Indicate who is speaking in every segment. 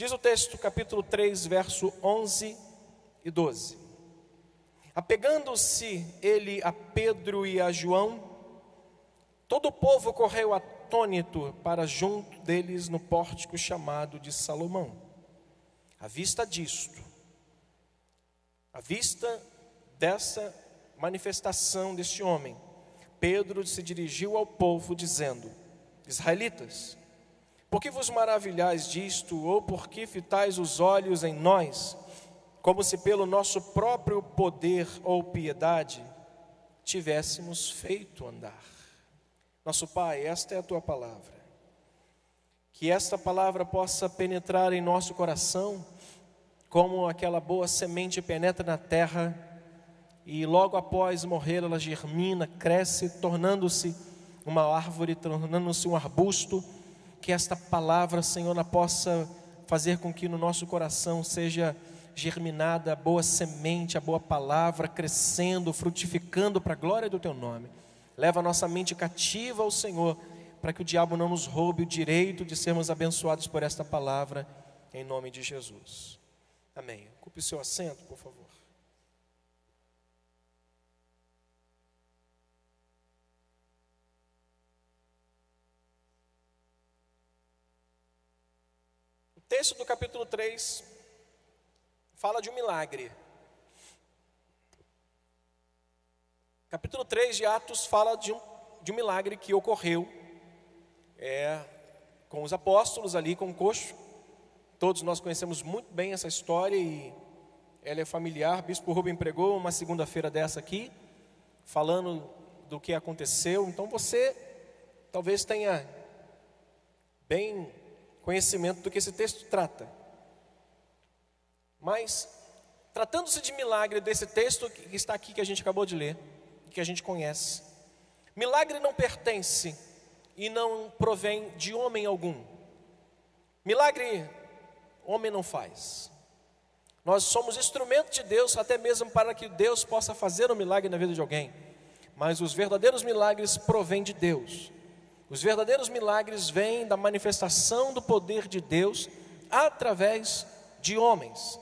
Speaker 1: Diz o texto, capítulo 3, verso 11 e 12. Apegando-se ele a Pedro e a João, todo o povo correu atônito para junto deles no pórtico chamado de Salomão. À vista disto, à vista dessa manifestação deste homem, Pedro se dirigiu ao povo dizendo: Israelitas, por que vos maravilhais disto, ou por que fitais os olhos em nós, como se pelo nosso próprio poder ou piedade tivéssemos feito andar? Nosso Pai, esta é a Tua palavra. Que esta palavra possa penetrar em nosso coração, como aquela boa semente penetra na terra, e logo após morrer ela germina, cresce, tornando-se uma árvore, tornando-se um arbusto. Que esta palavra, Senhor, ela possa fazer com que no nosso coração seja germinada a boa semente, a boa palavra, crescendo, frutificando para a glória do Teu nome. Leva a nossa mente cativa ao Senhor, para que o diabo não nos roube o direito de sermos abençoados por esta palavra, em nome de Jesus. Amém. Ocupe o seu assento, por favor. O texto do capítulo 3 fala de um milagre. Capítulo 3 de Atos fala de um milagre que ocorreu com os apóstolos ali, com o coxo. Todos nós conhecemos muito bem essa história e ela é familiar. Bispo Rubem pregou uma segunda-feira dessa aqui, falando do que aconteceu. Então você talvez tenha bem conhecimento do que esse texto trata. Mas, tratando-se de milagre desse texto que está aqui, que a gente acabou de ler, que a gente conhece, milagre não pertence e não provém de homem algum. Milagre, homem não faz. Nós somos instrumento de Deus, até mesmo para que Deus possa fazer um milagre na vida de alguém. Mas os verdadeiros milagres provêm de Deus. Os verdadeiros milagres vêm da manifestação do poder de Deus através de homens,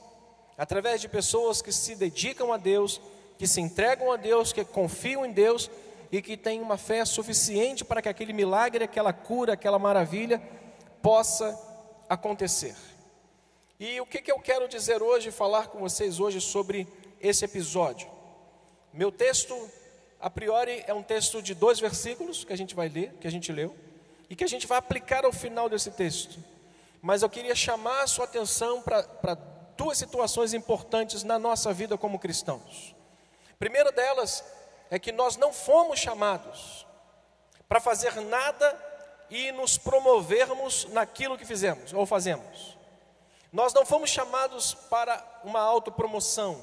Speaker 1: através de pessoas que se dedicam a Deus, que se entregam a Deus, que confiam em Deus e que têm uma fé suficiente para que aquele milagre, aquela cura, aquela maravilha possa acontecer. E o que eu quero dizer hoje, falar com vocês hoje sobre esse episódio? Meu texto, a priori, é um texto de 2 versículos que a gente vai ler, que a gente leu, e que a gente vai aplicar ao final desse texto. Mas eu queria chamar a sua atenção para 2 situações importantes na nossa vida como cristãos. A primeira delas é que nós não fomos chamados para fazer nada e nos promovermos naquilo que fizemos ou fazemos. Nós não fomos chamados para uma autopromoção.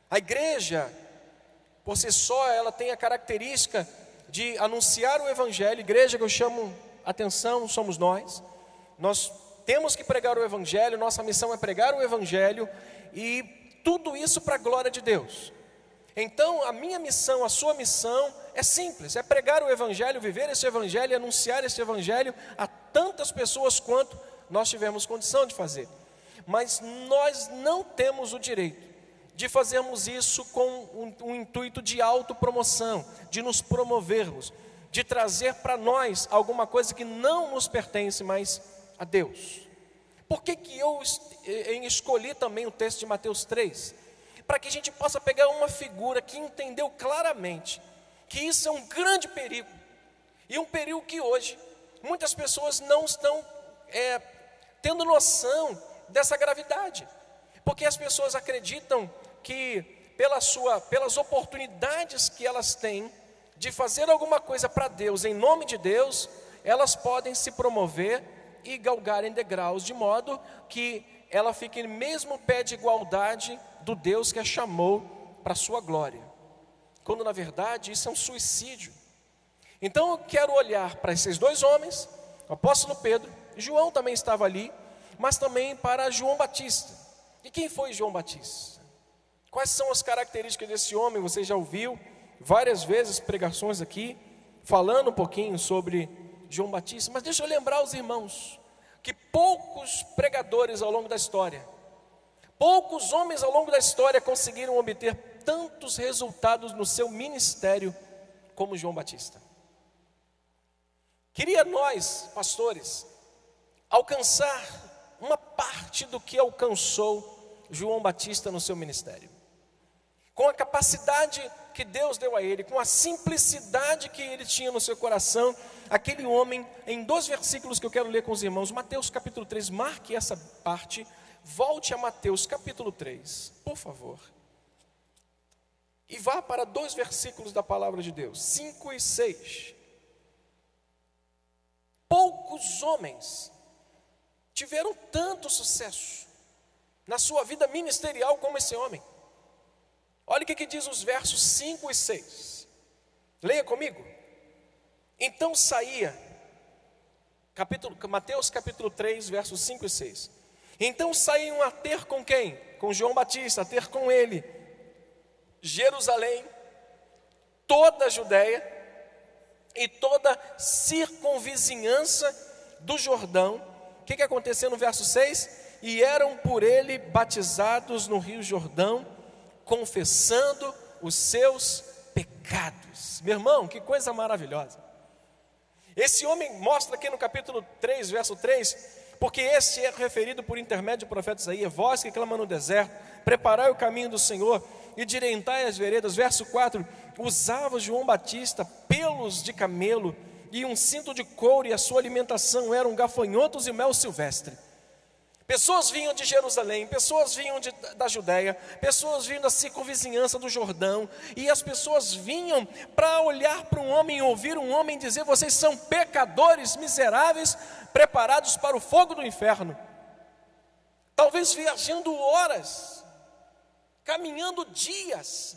Speaker 1: A igreja, por si só, ela tem a característica de anunciar o evangelho. Igreja que eu chamo atenção, somos nós. Nós temos que pregar o evangelho, nossa missão é pregar o evangelho, e tudo isso para a glória de Deus. Então a minha missão, a sua missão é simples, é pregar o evangelho, viver esse evangelho, anunciar esse evangelho a tantas pessoas quanto nós tivermos condição de fazer. Mas nós não temos o direito de fazermos isso com um intuito de autopromoção, de nos promovermos, de trazer para nós alguma coisa que não nos pertence, mas a Deus. Por que eu escolhi também o texto de Mateus 3? Para que a gente possa pegar uma figura que entendeu claramente que isso é um grande perigo, e um perigo que hoje muitas pessoas não estão tendo noção dessa gravidade, porque as pessoas acreditam que pelas oportunidades que elas têm de fazer alguma coisa para Deus, em nome de Deus, elas podem se promover e galgar em degraus, de modo que ela fique no mesmo pé de igualdade do Deus que a chamou para a sua glória, quando na verdade isso é um suicídio. Então eu quero olhar para esses 2 homens, o apóstolo Pedro, João também estava ali, mas também para João Batista. E quem foi João Batista? Quais são as características desse homem? Você já ouviu várias vezes pregações aqui, falando um pouquinho sobre João Batista. Mas deixa eu lembrar os irmãos, que poucos pregadores ao longo da história, poucos homens ao longo da história conseguiram obter tantos resultados no seu ministério como João Batista. Queria nós, pastores, alcançar uma parte do que alcançou João Batista no seu ministério. Com a capacidade que Deus deu a ele, com a simplicidade que ele tinha no seu coração, aquele homem, em 2 versículos que eu quero ler com os irmãos, Mateus capítulo 3, marque essa parte, volte a Mateus capítulo 3, por favor. E vá para 2 versículos da palavra de Deus, 5 e 6. Poucos homens tiveram tanto sucesso na sua vida ministerial como esse homem. Olha o que diz os versos 5 e 6. Leia comigo. Então saía, Mateus capítulo 3, versos 5 e 6. Então saíam a ter com quem? Com João Batista, a ter com ele Jerusalém, toda a Judéia e toda a circunvizinhança do Jordão. O que aconteceu no verso 6? E eram por ele batizados no rio Jordão, confessando os seus pecados. Meu irmão, que coisa maravilhosa. Esse homem mostra aqui no capítulo 3, verso 3, porque este é referido por intermédio do profeta Isaías: vós que clama no deserto, preparai o caminho do Senhor e direitai as veredas. Verso 4, usava João Batista pelos de camelo e um cinto de couro, e a sua alimentação eram gafanhotos e mel silvestre. Pessoas vinham de Jerusalém, pessoas vinham da Judéia, pessoas vinham da circunvizinhança do Jordão, e as pessoas vinham para olhar para um homem, ouvir um homem dizer: vocês são pecadores miseráveis, preparados para o fogo do inferno. Talvez viajando horas, caminhando dias,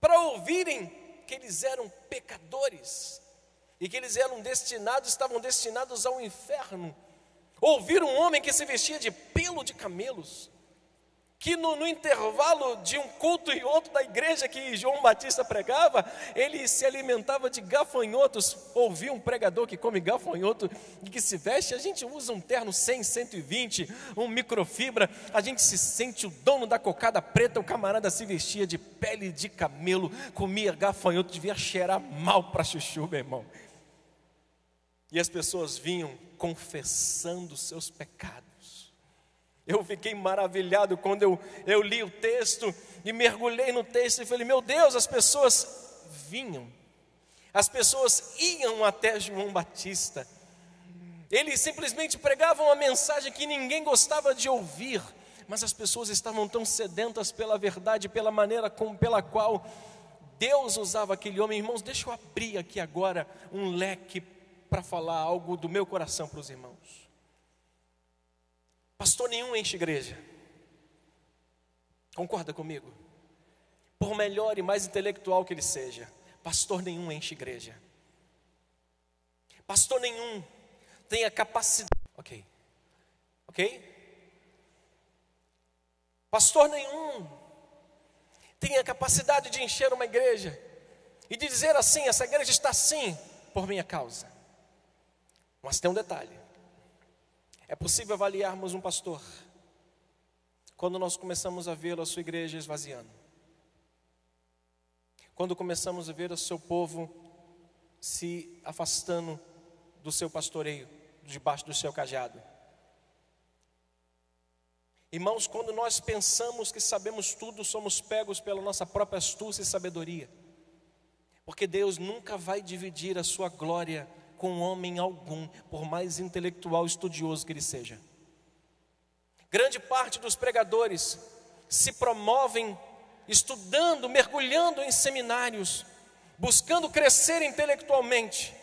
Speaker 1: para ouvirem que eles eram pecadores, e que eles estavam destinados ao inferno. Ouvir um homem que se vestia de pelo de camelos, que no intervalo de um culto e outro da igreja que João Batista pregava, ele se alimentava de gafanhotos. Ouvir um pregador que come gafanhoto e que se veste, a gente usa um terno 100, 120, um microfibra, a gente se sente o dono da cocada preta. O camarada se vestia de pele de camelo, comia gafanhoto, devia cheirar mal para chuchu, meu irmão. E as pessoas vinham confessando seus pecados. Eu fiquei maravilhado quando eu li o texto e mergulhei no texto e falei: meu Deus, as pessoas vinham, as pessoas iam até João Batista. Eles simplesmente pregavam uma mensagem que ninguém gostava de ouvir, mas as pessoas estavam tão sedentas pela verdade, pela maneira pela qual Deus usava aquele homem. Irmãos, deixa eu abrir aqui agora um leque para falar algo do meu coração para os irmãos. Pastor nenhum enche igreja. Concorda comigo? Por melhor e mais intelectual que ele seja, pastor nenhum enche igreja. Pastor nenhum tem a capacidade. Ok? Pastor nenhum tem a capacidade de encher uma igreja e de dizer assim: essa igreja está assim por minha causa. Mas tem um detalhe: é possível avaliarmos um pastor quando nós começamos a ver a sua igreja esvaziando, quando começamos a ver o seu povo se afastando do seu pastoreio, debaixo do seu cajado. Irmãos, quando nós pensamos que sabemos tudo, somos pegos pela nossa própria astúcia e sabedoria, porque Deus nunca vai dividir a sua glória com homem algum, por mais intelectual e estudioso que ele seja. Grande parte dos pregadores se promovem estudando, mergulhando em seminários, buscando crescer intelectualmente,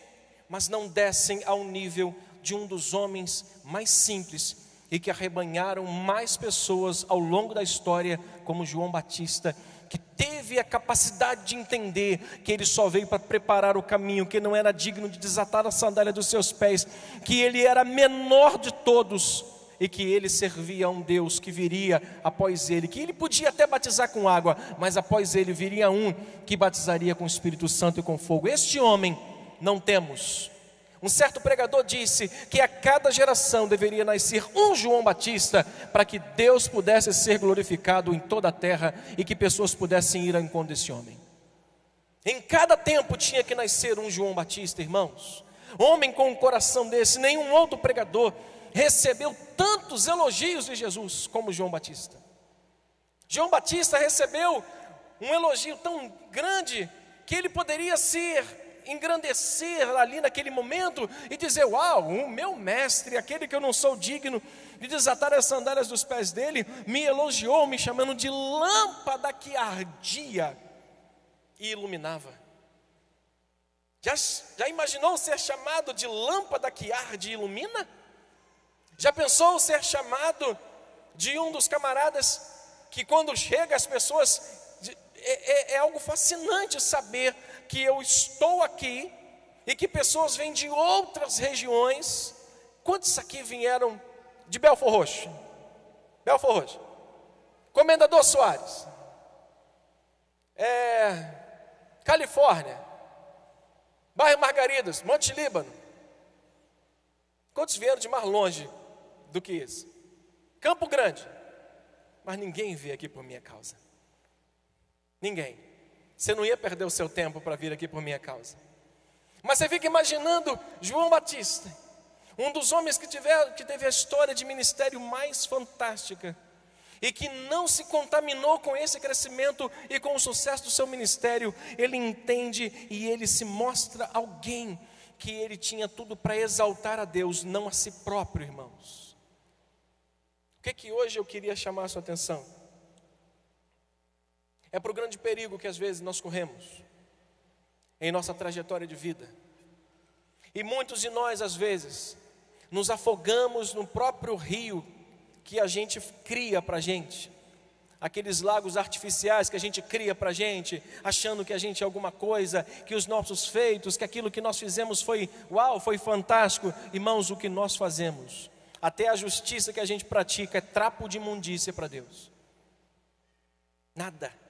Speaker 1: mas não descem ao nível de um dos homens mais simples e que arrebanharam mais pessoas ao longo da história, como João Batista, que teve a capacidade de entender que ele só veio para preparar o caminho, que não era digno de desatar a sandália dos seus pés, que ele era menor de todos e que ele servia a um Deus que viria após ele, que ele podia até batizar com água, mas após ele viria um que batizaria com o Espírito Santo e com fogo. Este homem não temos Um certo pregador disse que a cada geração deveria nascer um João Batista para que Deus pudesse ser glorificado em toda a terra e que pessoas pudessem ir ao encontro desse homem. Em cada tempo tinha que nascer um João Batista, irmãos. Homem com um coração desse, nenhum outro pregador recebeu tantos elogios de Jesus como João Batista. João Batista recebeu um elogio tão grande que ele poderia engrandecer ali naquele momento e dizer: uau, o meu mestre, aquele que eu não sou digno de desatar as sandálias dos pés dele, me elogiou, me chamando de lâmpada que ardia e iluminava. Já imaginou ser chamado de lâmpada que arde e ilumina? Já pensou ser chamado de um dos camaradas que quando chega as pessoas, é algo fascinante saber que eu estou aqui e que pessoas vêm de outras regiões. Quantos aqui vieram de Belford Roxo? Belford Roxo. Comendador Soares. Califórnia. Bairro Margaridas, Monte Líbano. Quantos vieram de mais longe do que isso? Campo Grande. Mas ninguém veio aqui por minha causa. Ninguém. Você não ia perder o seu tempo para vir aqui por minha causa. Mas você fica imaginando João Batista, um dos homens que teve a história de ministério mais fantástica e que não se contaminou com esse crescimento e com o sucesso do seu ministério. Ele entende e ele se mostra alguém que ele tinha tudo para exaltar a Deus, não a si próprio, irmãos. O que hoje eu queria chamar a sua atenção? É para o grande perigo que às vezes nós corremos em nossa trajetória de vida. E muitos de nós às vezes nos afogamos no próprio rio que a gente cria para a gente. Aqueles lagos artificiais que a gente cria para a gente, achando que a gente é alguma coisa, que os nossos feitos, que aquilo que nós fizemos foi uau, foi fantástico. Irmãos, o que nós fazemos, até a justiça que a gente pratica, é trapo de imundícia para Deus. Nada.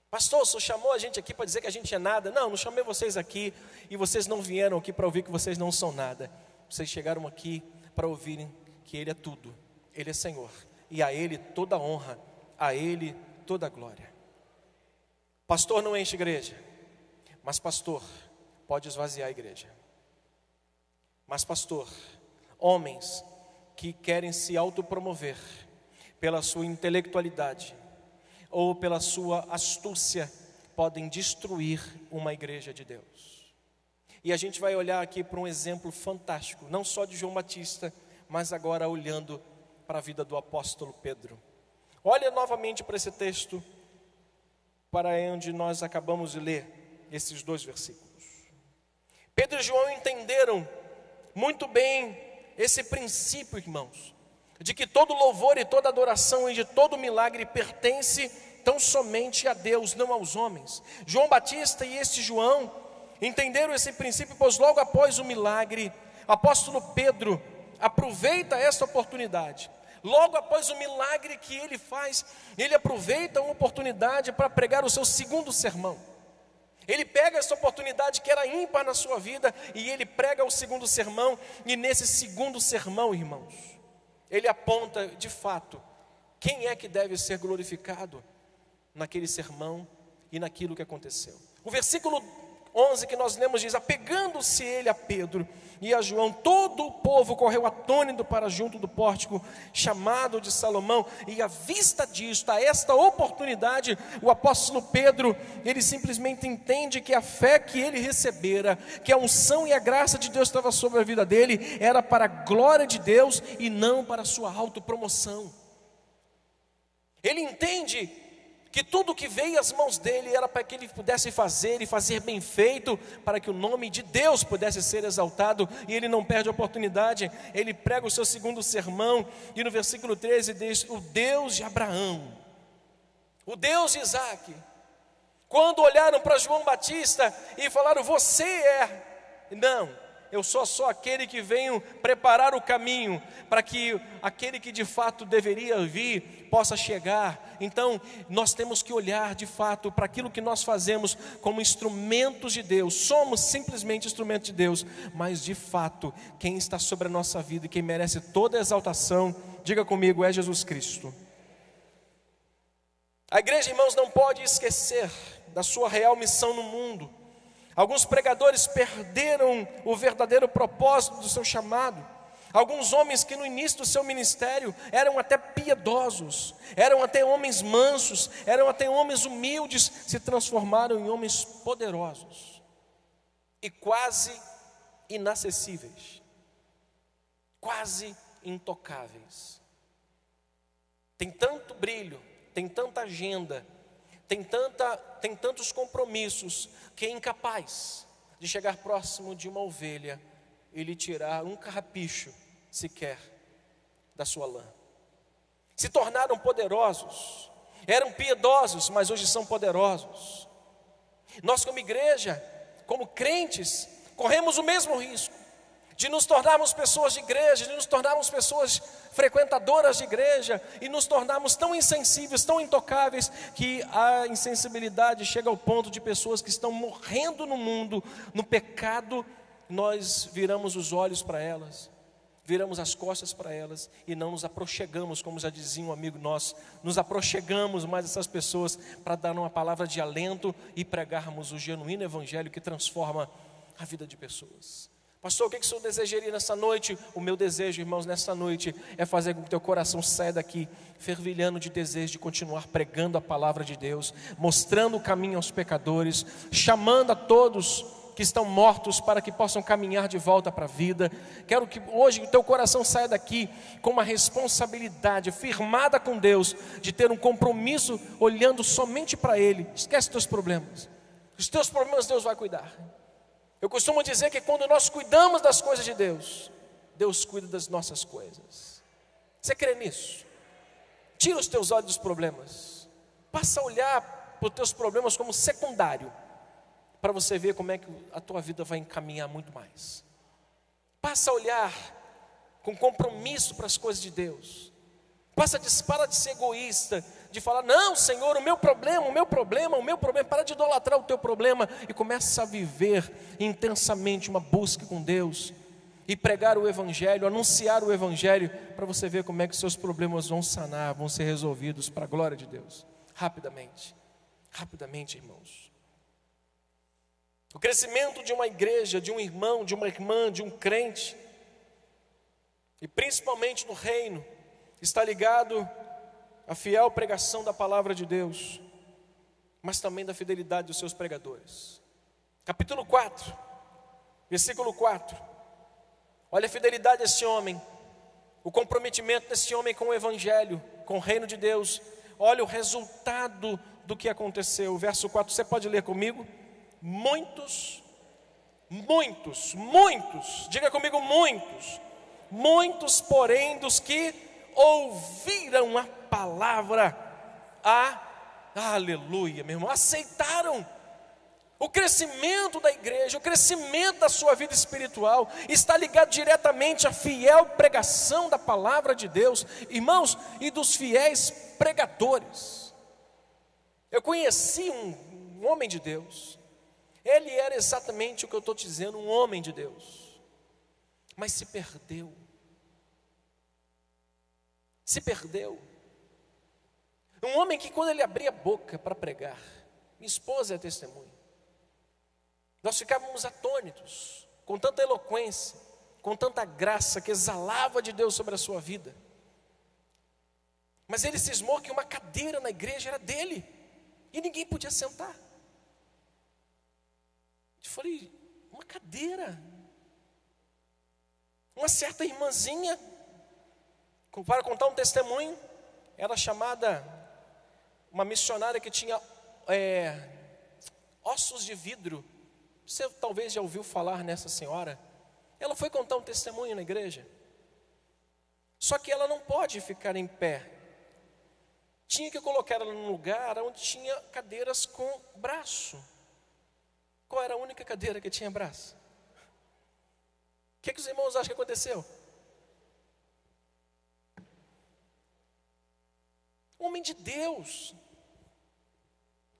Speaker 1: Pastor, o senhor chamou a gente aqui para dizer que a gente é nada? Não chamei vocês aqui e vocês não vieram aqui para ouvir que vocês não são nada. Vocês chegaram aqui para ouvirem que Ele é tudo, Ele é Senhor, e a Ele toda a honra, a Ele toda a glória. Pastor não enche igreja, mas pastor pode esvaziar a igreja. Mas pastor, homens que querem se autopromover pela sua intelectualidade ou pela sua astúcia, podem destruir uma igreja de Deus. E a gente vai olhar aqui para um exemplo fantástico, não só de João Batista, mas agora olhando para a vida do apóstolo Pedro. Olha novamente para esse texto, para onde nós acabamos de ler esses 2 versículos. Pedro e João entenderam muito bem esse princípio, irmãos, de que todo louvor e toda adoração e de todo milagre pertence tão somente a Deus, não aos homens. João Batista e este João entenderam esse princípio, pois logo após o milagre, o apóstolo Pedro aproveita esta oportunidade. Logo após o milagre que ele faz, ele aproveita uma oportunidade para pregar o seu segundo sermão. Ele pega essa oportunidade que era ímpar na sua vida e ele prega o segundo sermão. E nesse segundo sermão, irmãos, ele aponta de fato quem é que deve ser glorificado naquele sermão e naquilo que aconteceu. O versículo 11 que nós lemos diz: apegando-se ele a Pedro e a João, todo o povo correu atônito para junto do pórtico chamado de Salomão. E à vista disto, a esta oportunidade, o apóstolo Pedro, ele simplesmente entende que a fé que ele recebera, que a unção e a graça de Deus estava sobre a vida dele, era para a glória de Deus e não para a sua autopromoção. Ele entende que tudo que veio às mãos dele era para que ele pudesse fazer e fazer bem feito, para que o nome de Deus pudesse ser exaltado, e ele não perde a oportunidade. Ele prega o seu segundo sermão, e no versículo 13 diz: o Deus de Abraão, o Deus de Isaac. Quando olharam para João Batista e falaram: você é, não, eu sou só aquele que venho preparar o caminho para que aquele que de fato deveria vir possa chegar. Então, nós temos que olhar de fato para aquilo que nós fazemos como instrumentos de Deus. Somos simplesmente instrumentos de Deus, mas de fato, quem está sobre a nossa vida e quem merece toda a exaltação, diga comigo, é Jesus Cristo. A igreja, irmãos, não pode esquecer da sua real missão no mundo. Alguns pregadores perderam o verdadeiro propósito do seu chamado. Alguns homens que no início do seu ministério eram até piedosos, eram até homens mansos, eram até homens humildes, se transformaram em homens poderosos e quase inacessíveis, quase intocáveis. Tem tanto brilho, tem tanta agenda, tem tantos compromissos, que é incapaz de chegar próximo de uma ovelha e lhe tirar um carrapicho sequer da sua lã. Se tornaram poderosos, eram piedosos, mas hoje são poderosos. Nós como igreja, como crentes, corremos o mesmo risco de nos tornarmos pessoas de igreja, de nos tornarmos pessoas frequentadoras de igreja e nos tornarmos tão insensíveis, tão intocáveis, que a insensibilidade chega ao ponto de pessoas que estão morrendo no mundo, no pecado, nós viramos os olhos para elas, viramos as costas para elas e não nos aproxegamos, como já dizia um amigo nosso, nos aproxegamos mais essas pessoas para dar uma palavra de alento e pregarmos o genuíno evangelho que transforma a vida de pessoas. Pastor, o que o senhor desejaria nessa noite? O meu desejo, irmãos, nessa noite é fazer com que teu coração saia daqui fervilhando de desejo de continuar pregando a palavra de Deus, mostrando o caminho aos pecadores, chamando a todos que estão mortos para que possam caminhar de volta para a vida. Quero que hoje o teu coração saia daqui com uma responsabilidade firmada com Deus, de ter um compromisso olhando somente para Ele. Esquece os teus problemas. Os teus problemas Deus vai cuidar. Eu costumo dizer que quando nós cuidamos das coisas de Deus, Deus cuida das nossas coisas. Você crê nisso? Tira os teus olhos dos problemas. Passa a olhar para os teus problemas como secundário, para você ver como é que a tua vida vai encaminhar muito mais. Passa a olhar com compromisso para as coisas de Deus. Para de ser egoísta, de falar, não Senhor, o meu problema, para de idolatrar o teu problema e começa a viver intensamente uma busca com Deus e pregar o Evangelho, anunciar o Evangelho, para você ver como é que seus problemas vão sanar, vão ser resolvidos para a glória de Deus, rapidamente, irmãos. O crescimento de uma igreja, de um irmão, de uma irmã, de um crente, e principalmente no reino, está ligado à fiel pregação da palavra de Deus, mas também da fidelidade dos seus pregadores. Capítulo 4, versículo 4. Olha a fidelidade desse homem, o comprometimento desse homem com o Evangelho, com o reino de Deus. Olha o resultado do que aconteceu. Verso 4, você pode ler comigo? Muitos, diga comigo, muitos, porém, dos que ouviram a palavra, aleluia, meu irmão, aceitaram. O crescimento da igreja, o crescimento da sua vida espiritual está ligado diretamente à fiel pregação da palavra de Deus, irmãos, e dos fiéis pregadores. Eu conheci um homem de Deus, ele era exatamente o que eu estou te dizendo, um homem de Deus, mas se perdeu. Um homem que quando ele abria a boca para pregar, minha esposa é testemunha, nós ficávamos atônitos, com tanta eloquência, com tanta graça que exalava de Deus sobre a sua vida. Mas ele cismou que uma cadeira na igreja era dele, e ninguém podia sentar. Eu falei, uma cadeira? Uma certa irmãzinha, para contar um testemunho, era chamada, uma missionária que tinha ossos de vidro. Você talvez já ouviu falar nessa senhora. Ela foi contar um testemunho na igreja. Só que ela não pode ficar em pé. Tinha que colocar ela num lugar onde tinha cadeiras com braço. Qual era a única cadeira que tinha braço? que os irmãos acham que aconteceu? Homem de Deus.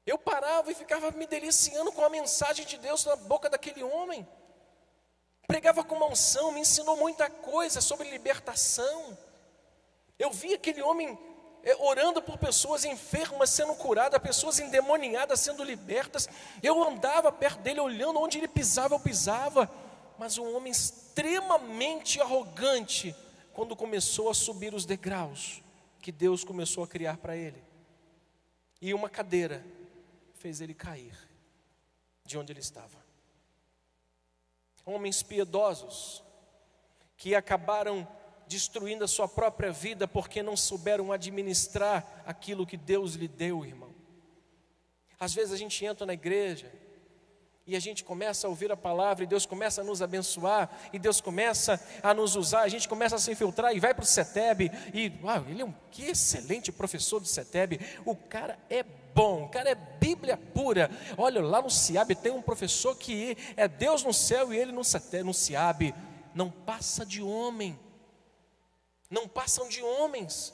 Speaker 1: Eu parava e ficava me deliciando com a mensagem de Deus na boca daquele homem. Pregava com uma unção, me ensinou muita coisa sobre libertação. Eu vi aquele homem orando por pessoas enfermas sendo curadas, pessoas endemoniadas sendo libertas. Eu andava perto dele, olhando onde ele pisava, eu pisava. Mas um homem extremamente arrogante, quando começou a subir os degraus que Deus começou a criar para ele. E uma cadeira fez ele cair de onde ele estava. Homens piedosos que acabaram destruindo a sua própria vida porque não souberam administrar aquilo que Deus lhe deu, irmão. Às vezes a gente entra na igreja e a gente começa a ouvir a palavra e Deus começa a nos abençoar e Deus começa a nos usar, a gente começa a se infiltrar e vai para o CETEB e ele é que excelente professor do CETEB, o cara é bom, o cara é Bíblia pura. Olha, lá no CIAB tem um professor que é Deus no céu e ele no CIAB. Não passa de homem, não passam de homens.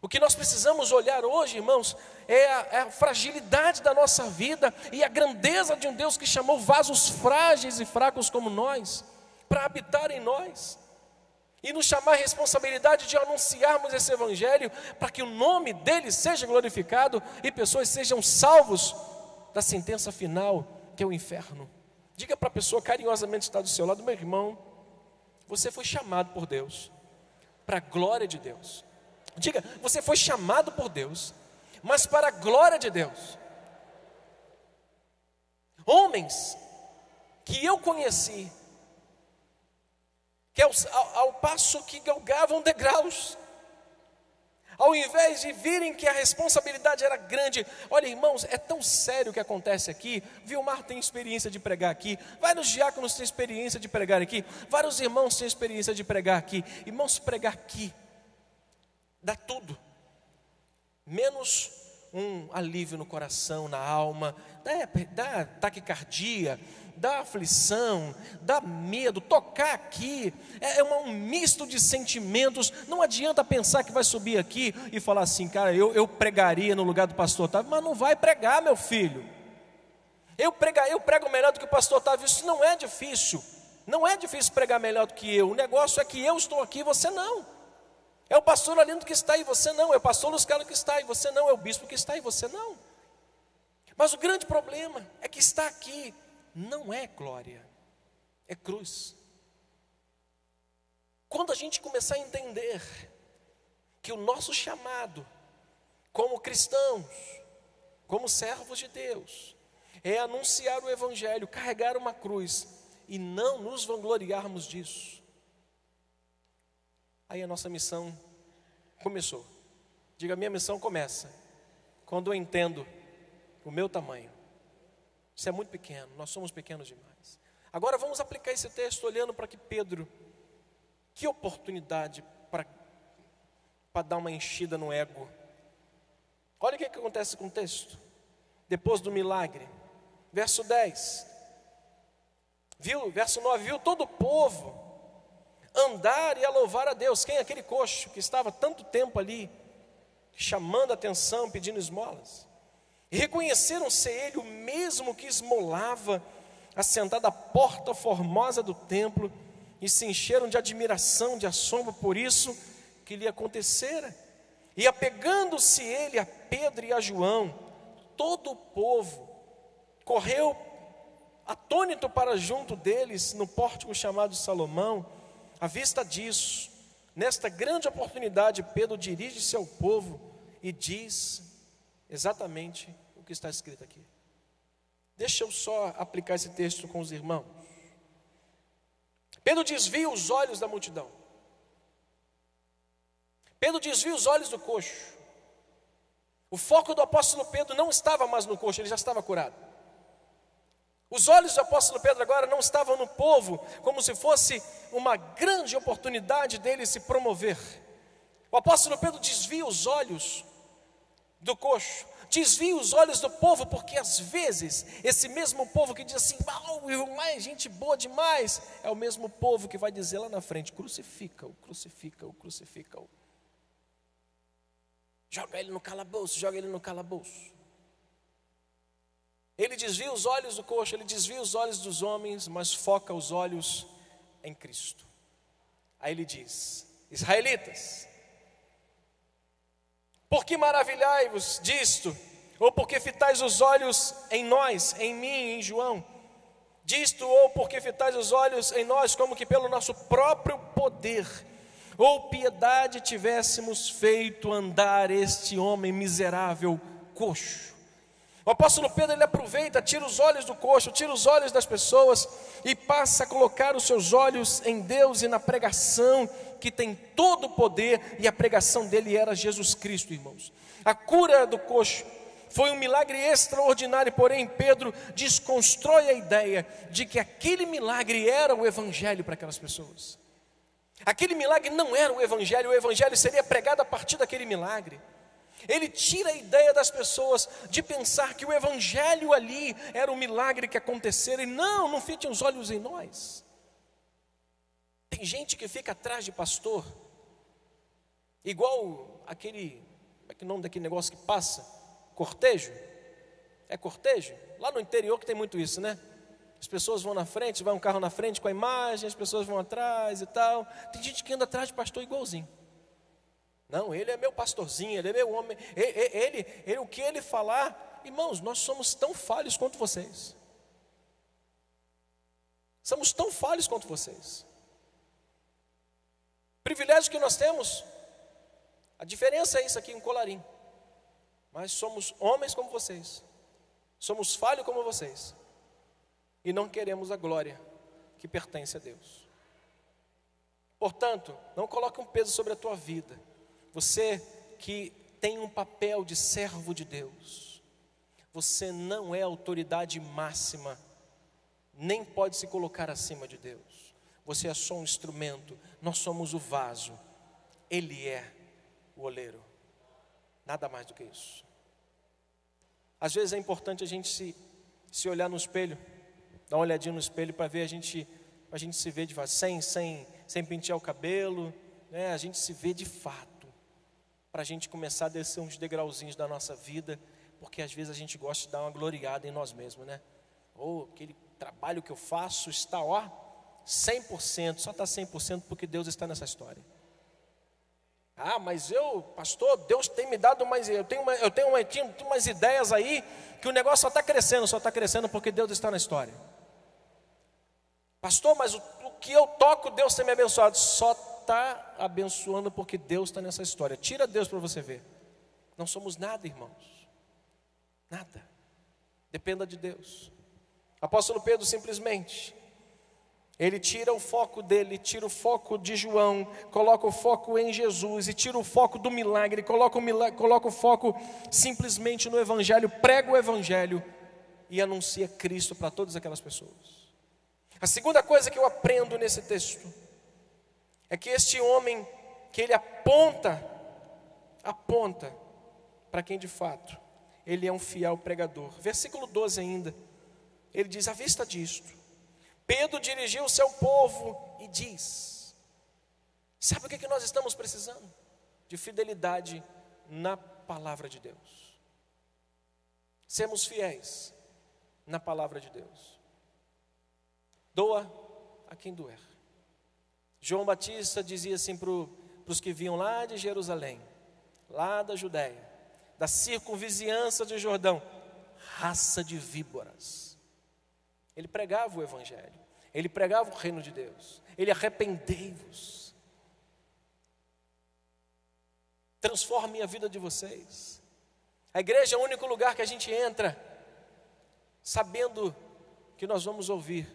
Speaker 1: O que nós precisamos olhar hoje, irmãos, é a fragilidade da nossa vida e a grandeza de um Deus que chamou vasos frágeis e fracos como nós, para habitar em nós, e nos chamar a responsabilidade de anunciarmos esse evangelho, para que o nome dele seja glorificado e pessoas sejam salvos da sentença final, que é o inferno. Diga para a pessoa carinhosamente que está do seu lado: meu irmão, você foi chamado por Deus, para a glória de Deus. Diga, você foi chamado por Deus, mas para a glória de Deus. Homens que eu conheci, que ao passo que galgavam degraus, ao invés de virem que a responsabilidade era grande. Olha, irmãos, é tão sério o que acontece aqui. Vilmar tem experiência de pregar aqui, vários diáconos têm experiência de pregar aqui, vários irmãos têm experiência de pregar aqui. Irmãos, pregar aqui dá tudo, menos um alívio no coração, na alma. Dá taquicardia, dá aflição, dá medo. Tocar aqui é um misto de sentimentos. Não adianta pensar que vai subir aqui e falar assim: cara, eu pregaria no lugar do pastor Otávio. Mas não vai pregar, meu filho. Eu prego melhor do que o pastor Otávio. Isso não é difícil. Não é difícil pregar melhor do que eu. O negócio é que eu estou aqui e você não. É o pastor Alindo que está e você não. É o pastor Luiz Carlos que está e você não. É o bispo que está e você não. Mas o grande problema é que estar aqui não é glória, é cruz. Quando a gente começar a entender que o nosso chamado como cristãos, como servos de Deus, é anunciar o evangelho, carregar uma cruz e não nos vangloriarmos disso, aí a nossa missão começou. Diga: minha missão começa quando eu entendo o meu tamanho. Isso é muito pequeno, nós somos pequenos demais. Agora vamos aplicar esse texto olhando para que Pedro, que oportunidade para dar uma enchida no ego. Olha o que acontece com o texto, depois do milagre. Verso 10, verso 9, viu todo o povo andar e a louvar a Deus. Quem é aquele coxo que estava tanto tempo ali, chamando a atenção, pedindo esmolas? E reconheceram ser ele o mesmo que esmolava, assentado à porta formosa do templo, e se encheram de admiração, de assombro por isso que lhe acontecera. E apegando-se ele a Pedro e a João, todo o povo correu atônito para junto deles, no pórtico chamado Salomão. À vista disso, nesta grande oportunidade, Pedro dirige-se ao povo e diz exatamente o que está escrito aqui. Deixa eu só aplicar esse texto com os irmãos. Pedro desvia os olhos da multidão. Pedro desvia os olhos do coxo. O foco do apóstolo Pedro não estava mais no coxo, ele já estava curado. Os olhos do apóstolo Pedro agora não estavam no povo, como se fosse uma grande oportunidade dele se promover. O apóstolo Pedro desvia os olhos do coxo, Desvia os olhos do povo, porque às vezes esse mesmo povo que diz assim, mas gente boa demais, é o mesmo povo que vai dizer lá na frente, crucifica-o, crucifica-o, crucifica-o. Joga ele no calabouço, joga ele no calabouço. Ele desvia os olhos do coxo, ele desvia os olhos dos homens, mas foca os olhos em Cristo. Aí ele diz, israelitas, por que maravilhai-vos disto? Ou porque fitais os olhos em nós, em mim, em João? Disto, ou porque fitais os olhos em nós, como que pelo nosso próprio poder ou piedade tivéssemos feito andar este homem miserável coxo. O apóstolo Pedro, ele aproveita, tira os olhos do coxo, tira os olhos das pessoas e passa a colocar os seus olhos em Deus e na pregação que tem todo o poder, e a pregação dele era Jesus Cristo, irmãos. A cura do coxo foi um milagre extraordinário, porém Pedro desconstrói a ideia de que aquele milagre era o evangelho para aquelas pessoas. Aquele milagre não era o evangelho seria pregado a partir daquele milagre. Ele tira a ideia das pessoas de pensar que o evangelho ali era o milagre que acontecera, e não fiquem os olhos em nós. Tem gente que fica atrás de pastor, igual aquele, como é que é o nome daquele negócio que passa? Cortejo? É cortejo? Lá no interior que tem muito isso, né? As pessoas vão na frente, vai um carro na frente com a imagem, as pessoas vão atrás e tal. Tem gente que anda atrás de pastor igualzinho. Não, ele é meu pastorzinho, ele é meu homem, ele o que ele falar, irmãos, nós somos tão falhos quanto vocês. Somos tão falhos quanto vocês. Privilégio que nós temos, a diferença é isso aqui, um colarinho. Mas somos homens como vocês, somos falhos como vocês, e não queremos a glória que pertence a Deus. Portanto, não coloque um peso sobre a tua vida. Você que tem um papel de servo de Deus, você não é autoridade máxima, nem pode se colocar acima de Deus. Você é só um instrumento, nós somos o vaso, Ele é o oleiro, nada mais do que isso. Às vezes é importante a gente se olhar no espelho, dar uma olhadinha no espelho para ver a gente se ver de fato, sem pentear o cabelo, né? A gente se vê de fato, para a gente começar a descer uns degrauzinhos da nossa vida, porque às vezes a gente gosta de dar uma gloriada em nós mesmos, né? Aquele trabalho que eu faço está 100%, só está 100% porque Deus está nessa história. Mas pastor, Deus tem me dado eu tenho umas ideias aí, que o negócio só está crescendo porque Deus está na história. Pastor, mas o que eu toco, Deus tem me abençoado. Só está abençoando porque Deus está nessa história. Tira Deus para você ver. Não somos nada, irmãos. Nada. Dependa de Deus. Apóstolo Pedro simplesmente, ele tira o foco dele, tira o foco de João, coloca o foco em Jesus e tira o foco do milagre, coloca o foco simplesmente no evangelho, prega o evangelho e anuncia Cristo para todas aquelas pessoas. A segunda coisa que eu aprendo nesse texto é que este homem, que ele aponta para quem de fato ele é um fiel pregador. Versículo 12 ainda, ele diz: à vista disto, Pedro dirigiu-se ao povo e diz: sabe o que nós estamos precisando? De fidelidade na palavra de Deus. Sermos fiéis na palavra de Deus. Doa a quem doer. João Batista dizia assim para os que vinham lá de Jerusalém, lá da Judéia, da circunvizinhança de Jordão: raça de víboras. Ele pregava o evangelho, ele pregava o reino de Deus, ele: arrependei-vos, transforme a vida de vocês. A igreja é o único lugar que a gente entra sabendo que nós vamos ouvir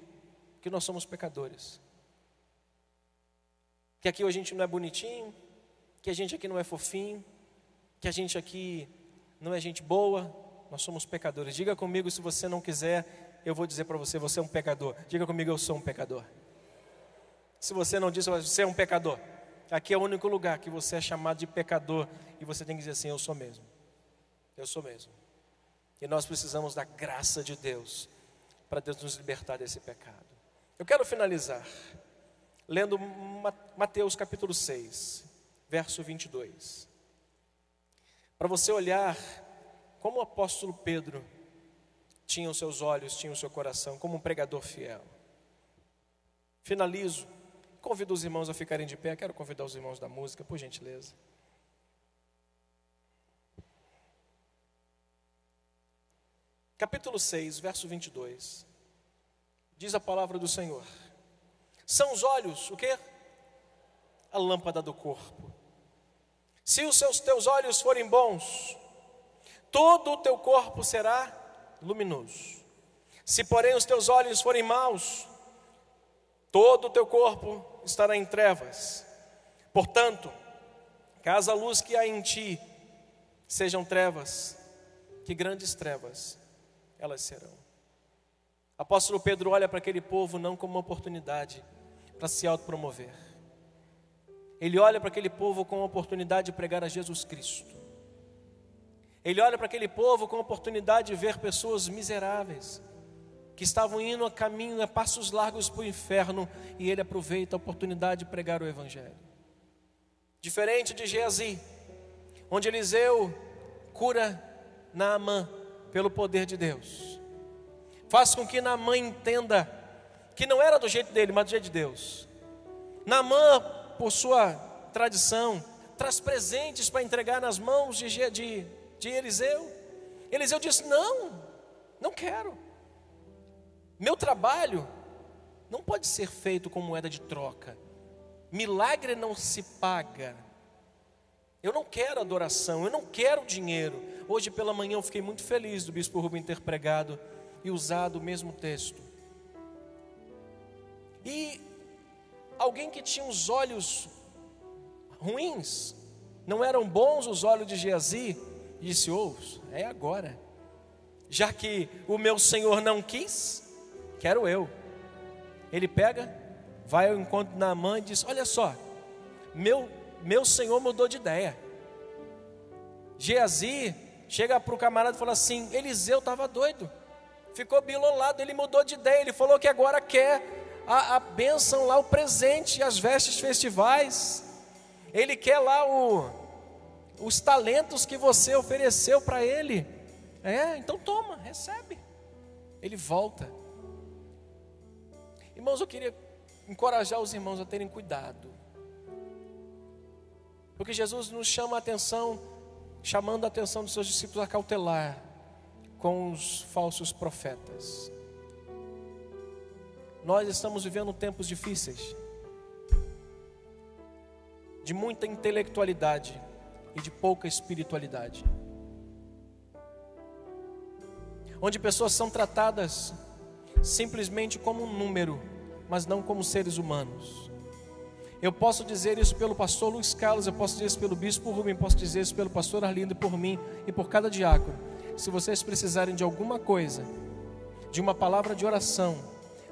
Speaker 1: que nós somos pecadores, que aqui a gente não é bonitinho, que a gente aqui não é fofinho, que a gente aqui não é gente boa. Nós somos pecadores. Diga comigo, se você não quiser, eu vou dizer para você: você é um pecador. Diga comigo: eu sou um pecador. Se você não diz, você é um pecador. Aqui é o único lugar que você é chamado de pecador e você tem que dizer assim: eu sou mesmo. Eu sou mesmo. E nós precisamos da graça de Deus para Deus nos libertar desse pecado. Eu quero finalizar lendo Mateus capítulo 6, verso 22. Para você olhar como o apóstolo Pedro tinha os seus olhos, tinha o seu coração, como um pregador fiel. Finalizo. Convido os irmãos a ficarem de pé. Quero convidar os irmãos da música, por gentileza. Capítulo 6, verso 22. Diz a palavra do Senhor: são os olhos, o quê? A lâmpada do corpo. Se os teus olhos forem bons, todo o teu corpo será luminoso. Se porém os teus olhos forem maus, todo o teu corpo estará em trevas. Portanto, caso a luz que há em ti sejam trevas, que grandes trevas elas serão. Apóstolo Pedro olha para aquele povo não como uma oportunidade para se autopromover. Ele olha para aquele povo com a oportunidade de pregar a Jesus Cristo. Ele olha para aquele povo com a oportunidade de ver pessoas miseráveis, que estavam indo a caminho, a passos largos para o inferno, e ele aproveita a oportunidade de pregar o Evangelho. Diferente de Geazi, onde Eliseu cura Naamã pelo poder de Deus, faz com que Naamã entenda que não era do jeito dele, mas do jeito de Deus. Naamã, por sua tradição, traz presentes para entregar nas mãos de Eliseu. Eliseu disse: não quero. Meu trabalho não pode ser feito com moeda de troca. Milagre não se paga. Eu não quero adoração, eu não quero dinheiro. Hoje pela manhã eu fiquei muito feliz do bispo Rubem ter pregado e usado o mesmo texto. E alguém que tinha os olhos ruins, não eram bons os olhos de Geazi, disse: é agora. Já que o meu Senhor não quis, quero eu. Ele pega, vai ao encontro de Naamã e diz: olha só, meu Senhor mudou de ideia. Geazi chega para o camarada e fala assim: Eliseu estava doido, ficou bilolado, ele mudou de ideia, ele falou que agora quer a bênção lá, o presente, as vestes festivais, ele quer lá os talentos que você ofereceu para ele. Então toma, recebe. Ele volta. Irmãos, eu queria encorajar os irmãos a terem cuidado, porque Jesus nos chama a atenção, chamando a atenção dos seus discípulos a cautelar com os falsos profetas. Nós estamos vivendo tempos difíceis, de muita intelectualidade e de pouca espiritualidade, onde pessoas são tratadas simplesmente como um número, mas não como seres humanos. Eu posso dizer isso pelo pastor Luiz Carlos, eu posso dizer isso pelo bispo Rubem, posso dizer isso pelo pastor Arlindo e por mim e por cada diácono. Se vocês precisarem de alguma coisa, de uma palavra de oração,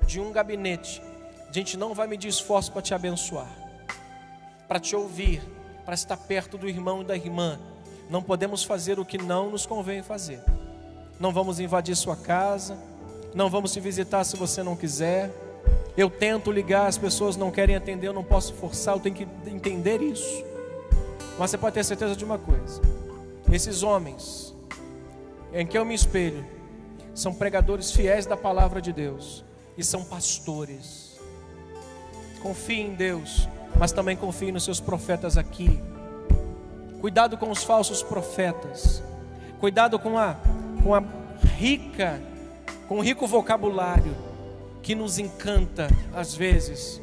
Speaker 1: de um gabinete, a gente não vai medir esforço para te abençoar, para te ouvir, para estar perto do irmão e da irmã. Não podemos fazer o que não nos convém fazer. Não vamos invadir sua casa, não vamos te visitar se você não quiser. Eu tento ligar, as pessoas não querem atender, eu não posso forçar, eu tenho que entender isso. Mas você pode ter certeza de uma coisa: esses homens em que eu me espelho são pregadores fiéis da palavra de Deus e são pastores. Confie em Deus, mas também confie nos seus profetas aqui. Cuidado com os falsos profetas. Cuidado com o rico vocabulário que nos encanta às vezes,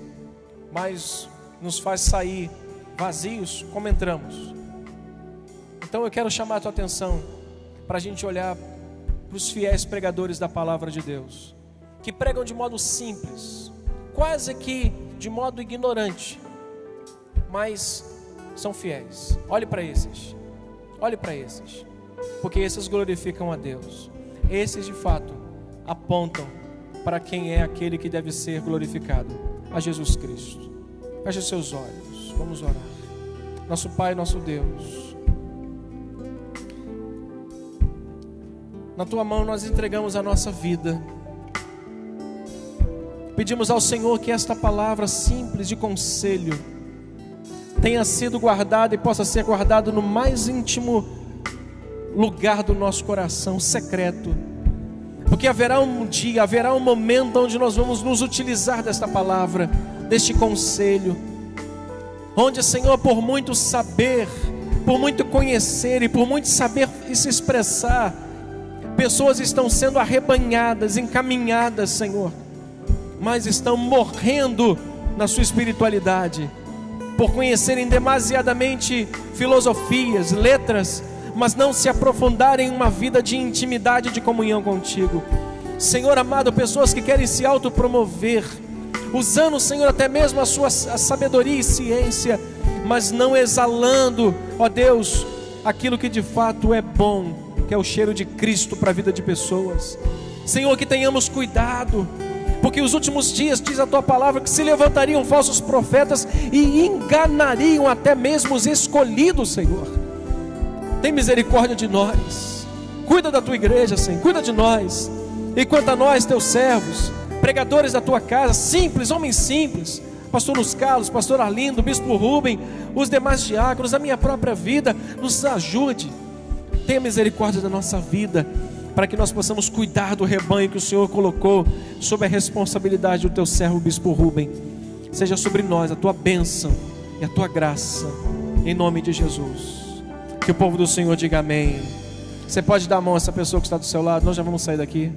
Speaker 1: mas nos faz sair vazios como entramos. Então eu quero chamar a tua atenção para a gente olhar para os fiéis pregadores da palavra de Deus, que pregam de modo simples, quase que de modo ignorante, mas são fiéis. Olhe para esses, porque esses glorificam a Deus. Esses de fato apontam para quem é aquele que deve ser glorificado, a Jesus Cristo. Feche seus olhos, vamos orar. Nosso Pai, nosso Deus, Na tua mão nós entregamos a nossa vida. Pedimos ao Senhor que esta palavra simples de conselho tenha sido guardada e possa ser guardada no mais íntimo lugar do nosso coração, secreto. Porque haverá um dia, haverá um momento onde nós vamos nos utilizar desta palavra, deste conselho. Onde, Senhor, por muito saber, por muito conhecer e por muito saber e se expressar, pessoas estão sendo arrebanhadas, encaminhadas, Senhor, mas estão morrendo na sua espiritualidade, por conhecerem demasiadamente filosofias, letras, mas não se aprofundarem em uma vida de intimidade, de comunhão contigo. Senhor amado, pessoas que querem se autopromover, usando, Senhor, até mesmo a sua sabedoria e ciência, mas não exalando, ó Deus, aquilo que de fato é bom, que é o cheiro de Cristo para a vida de pessoas. Senhor, que tenhamos cuidado, porque os últimos dias, diz a tua palavra, que se levantariam falsos profetas e enganariam até mesmo os escolhidos, Senhor. Tem misericórdia de nós, cuida da tua igreja, Senhor, cuida de nós. E quanto a nós, teus servos, pregadores da tua casa, simples, homens simples, pastor Luz Carlos, pastor Arlindo, bispo Rubem, os demais diáconos, a minha própria vida, nos ajude. Tenha misericórdia da nossa vida, para que nós possamos cuidar do rebanho que o Senhor colocou sob a responsabilidade do teu servo bispo Rubem. Seja sobre nós a tua bênção e a tua graça, em nome de Jesus. Que o povo do Senhor diga amém. Você pode dar a mão a essa pessoa que está do seu lado, nós já vamos sair daqui.